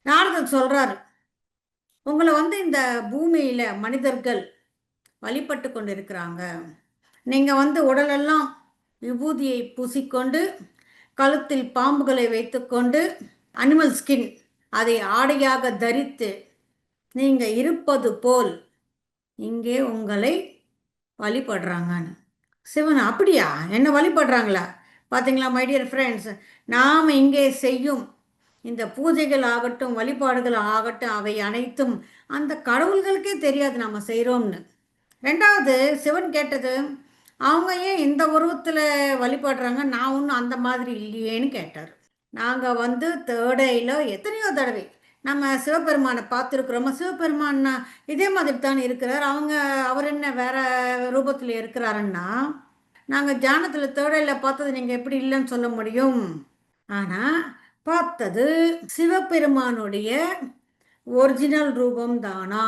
நாரதர் சொல்றாரு, உங்களை இந்த பூமியில மனிதர்கள் வழிபட்டு கொண்டிருக்கிறாங்க. நீங்க உடலெல்லாம் விபூதியை பூசிக்கொண்டு, கழுத்தில் பாம்புகளை வைத்துக்கொண்டு, அனிமல் ஸ்கின் அதை ஆடையாக தரித்து நீங்க இருப்பது போல் இங்கே உங்களை வழிபடுறாங்கன்னு. சிவன் அப்படியா என்ன வழிபடுறாங்களா? பார்த்தீங்களா மை டியர் ஃப்ரெண்ட்ஸ், நாம் இங்கே செய்யும் இந்த பூஜைகள் ஆகட்டும், வழிபாடுகள் ஆகட்டும், அவை அனைத்தும் அந்த கடவுள்களுக்கே தெரியாது நம்ம செய்கிறோம்னு. ரெண்டாவது, சிவன் கேட்டது, அவங்க ஏன் இந்த உருவத்தில் வழிபடுறாங்க, நான் ஒன்றும் அந்த மாதிரி இல்லையேன்னு கேட்டார். நாங்கள் தேர்ட் ஐயில் எத்தனையோ தடவை நம்ம சிவபெருமானை பார்த்துருக்குறோமா? சிவபெருமான்னா இதே மாதிரி தான் இருக்கிறார். அவர் என்ன வேற ரூபத்தில் இருக்கிறாருன்னா, நாங்கள் தியானத்தில் தேர்ட் ஐயில் பார்த்தது நீங்கள் எப்படி இல்லைன்னு சொல்ல முடியும்? ஆனால் பார்த்தது சிவபெருமானுடைய ஒரிஜினல் ரூபம் தானா?